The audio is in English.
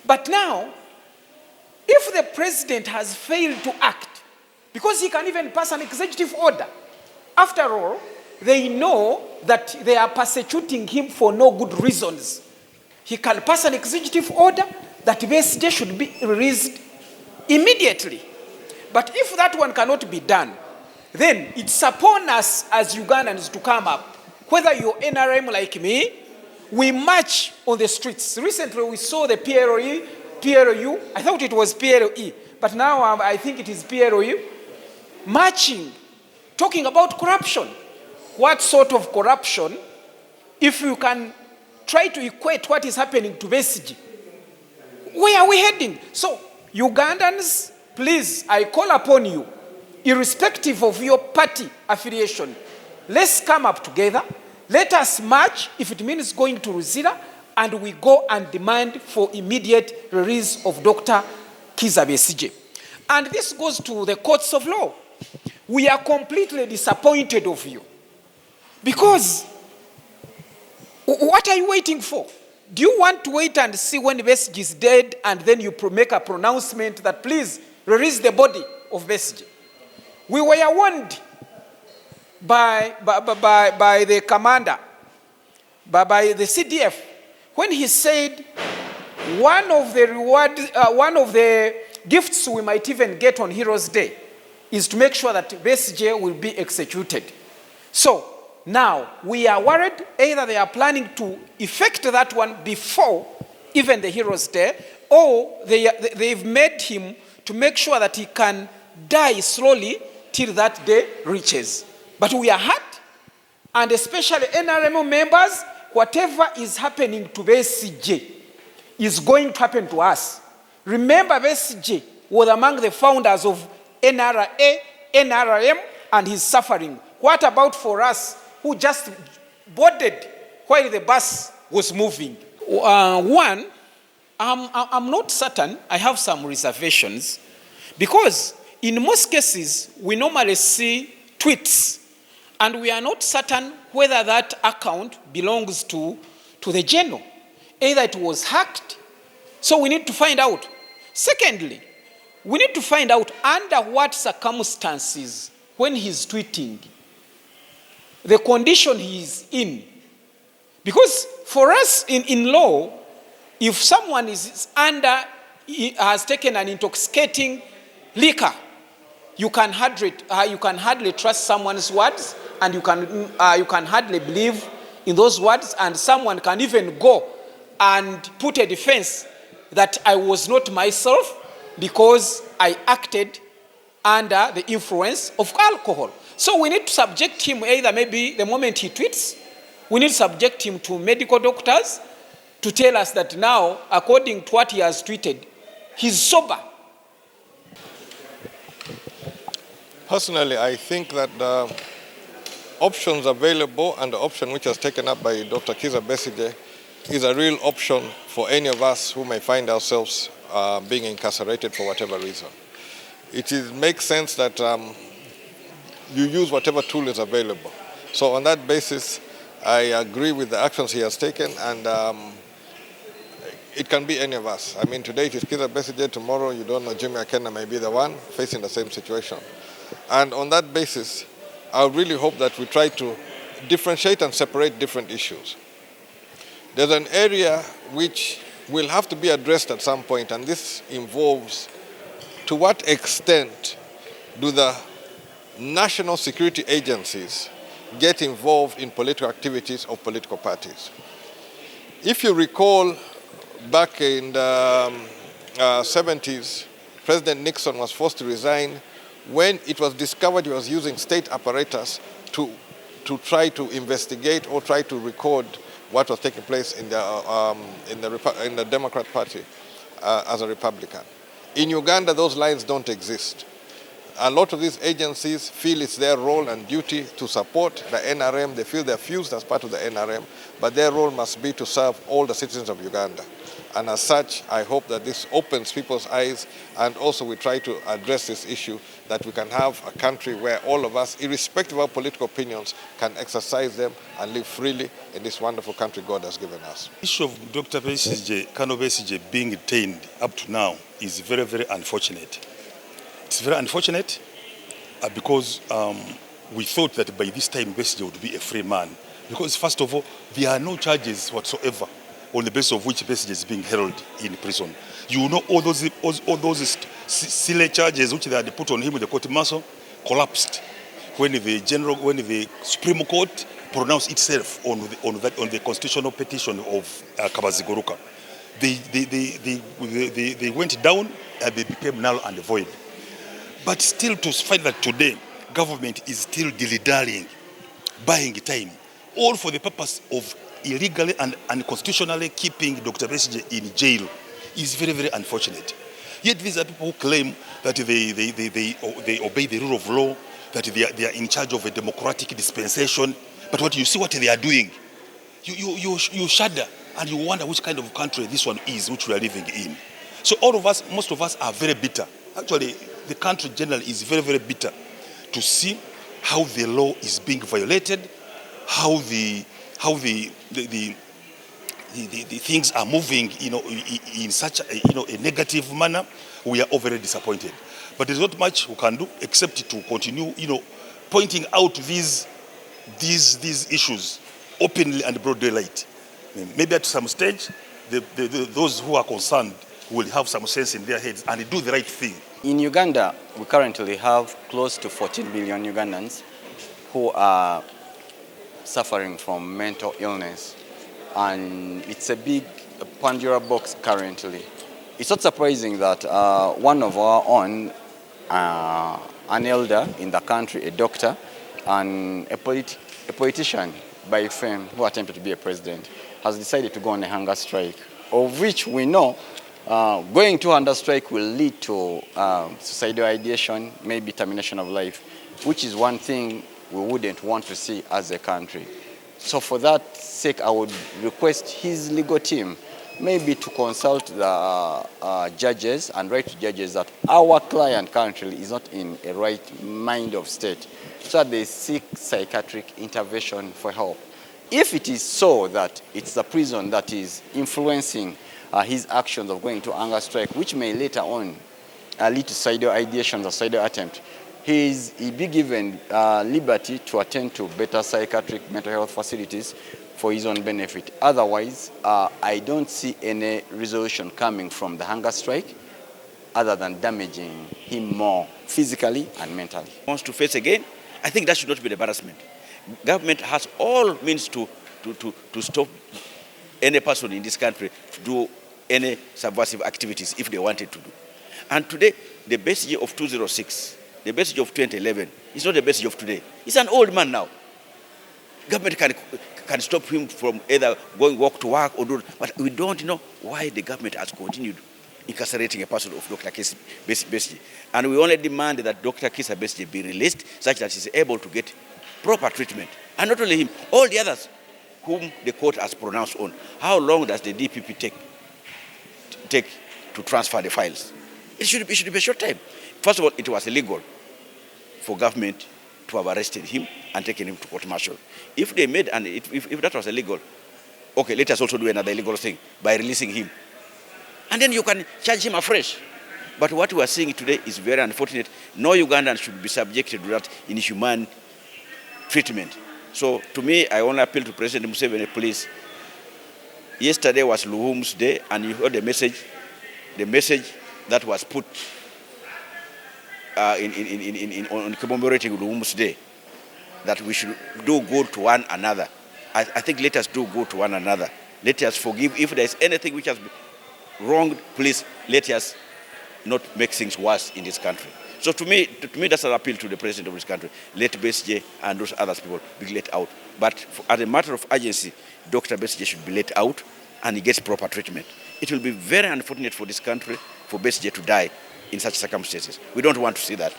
But now, if the president has failed to act, because he can even pass an executive order, after all, they know that they are persecuting him for no good reasons. He can pass an executive order that Besigye should be released immediately. But if that one cannot be done, then it's upon us as Ugandans to come up. Whether you're NRM like me, we march on the streets. Recently we saw the PLU, I thought it was PLE, but now I think it is PLU, marching, talking about corruption. What sort of corruption, if you can try to equate what is happening to Besigye? Where are we heading? So, Ugandans, please, I call upon you, irrespective of your party affiliation, let's come up together. Let us march, if it means going to Ruzira, and we go and demand for immediate release of Dr. Kizza Besigye. And this goes to the courts of law. We are completely disappointed of you. Because, what are you waiting for? Do you want to wait and see when Besigye is dead and then you make a pronouncement that please release the body of Besigye? We were warned by the commander, by the CDF, when he said one of the gifts we might even get on Heroes Day is to make sure that Besigye will be executed. So now we are worried either they are planning to effect that one before even the Heroes Day, or they've made him to make sure that he can die slowly till that day reaches. But we are hurt, and especially NRM members, whatever is happening to Besigye is going to happen to us. Remember, Besigye was among the founders of NRA, NRM, and he's suffering. What about for us who just boarded while the bus was moving? One, I'm not certain. I have some reservations, because in most cases, we normally see tweets, and we are not certain whether that account belongs to the general. Either it was hacked, so we need to find out. Secondly, we need to find out under what circumstances, when he's tweeting, the condition he is in. Because for us in law, if someone has taken an intoxicating liquor, you can hardly trust someone's words, and you can hardly believe in those words, and someone can even go and put a defense that I was not myself because I acted under the influence of alcohol. So we need to subject him, either maybe the moment he tweets, we need to subject him to medical doctors to tell us that now, according to what he has tweeted, he's sober. Personally, I think that the options available and the option which was taken up by Dr. Kizza Besigye is a real option for any of us who may find ourselves being incarcerated for whatever reason. It makes sense that you use whatever tool is available. So on that basis, I agree with the actions he has taken, and it can be any of us. I mean, today it is Kizza Besigye, tomorrow you don't know, Jimmy Akena may be the one facing the same situation. And on that basis, I really hope that we try to differentiate and separate different issues. There's an area which will have to be addressed at some point, and this involves to what extent do the national security agencies get involved in political activities of political parties. If you recall, back in the 70s, President Nixon was forced to resign when it was discovered he was using state apparatus to try to investigate or try to record what was taking place in the Democrat Party as a Republican. In Uganda, those lines don't exist. A lot of these agencies feel it's their role and duty to support the NRM. They feel they're fused as part of the NRM, but their role must be to serve all the citizens of Uganda. And as such, I hope that this opens people's eyes, and also we try to address this issue that we can have a country where all of us, irrespective of political opinions, can exercise them and live freely in this wonderful country God has given us. The issue of Dr. Besigye, Col Besigye being detained up to now is very, very unfortunate. It's very unfortunate because we thought that by this time Besigye would be a free man. Because first of all, there are no charges whatsoever on the basis of which Besigye is being held in prison. You know, all those silly charges which they had put on him in the court martial collapsed when the Supreme Court pronounced itself on the constitutional petition of Kabazigoruka. They went down and they became null and void. But still, to find that today, government is still dilly-dallying, buying time, all for the purpose of illegally and unconstitutionally keeping Dr. Besigye in jail is very, very unfortunate. Yet these are people who claim that they obey the rule of law, that they are in charge of a democratic dispensation. But what you see what they are doing, you shudder and you wonder which kind of country this one is, which we are living in. So all of us, most of us are very bitter. Actually, the country generally is very, very bitter to see how the law is being violated, how the things are moving, in such a negative manner. We are all very disappointed. But there's not much we can do except to continue, pointing out these issues openly and broad daylight. Maybe at some stage, those who are concerned will have some sense in their heads and do the right thing. In Uganda, we currently have close to 14 million Ugandans who are suffering from mental illness, and it's a big Pandora box currently. It's not surprising that one of our own, an elder in the country, a doctor, and a politician by fame who attempted to be a president, has decided to go on a hunger strike, of which we know going to hunger strike will lead to suicidal ideation, maybe termination of life, which is one thing we wouldn't want to see as a country. So for that sake, I would request his legal team maybe to consult the judges and write to judges that our client currently is not in a right mind of state, so that they seek psychiatric intervention for help. If it is so that it's the prison that is influencing his actions of going to hunger strike, which may later on lead to suicidal ideations or suicidal attempt, he be given liberty to attend to better psychiatric mental health facilities for his own benefit. Otherwise, I don't see any resolution coming from the hunger strike other than damaging him more physically and mentally. Wants to face again, I think that should not be the embarrassment. Government has all means to stop any person in this country to do any subversive activities if they wanted to do. And today, the Besigye of 2006, the Besigye of 2011, is not the Besigye of today. He's an old man now. Government can stop him from either walk to work or do, but we don't know why the government has continued incarcerating a person of Dr. Kizza Besigye. And we only demand that Dr. Kizza Besigye be released such that he's able to get proper treatment. And not only him, all the others whom the court has pronounced on. How long does the DPP take to transfer the files? It should be a short time. First of all, it was illegal for government to have arrested him and taken him to court martial. If they made, and if that was illegal, okay, let us also do another illegal thing by releasing him. And then you can charge him afresh. But what we are seeing today is very unfortunate. No Ugandan should be subjected to that inhumane treatment. So to me, I only appeal to President Museveni, please. Yesterday was Luhum's Day, and you heard the message that was put on commemorating Luhum's Day, that we should do good to one another. I think let us do good to one another. Let us forgive. If there is anything which has been wronged, please let us not make things worse in this country. So to me, that's an appeal to the president of this country. Let Besigye and those other people be let out. But as a matter of urgency, Dr. Besigye should be let out and he gets proper treatment. It will be very unfortunate for this country for Besigye to die in such circumstances. We don't want to see that.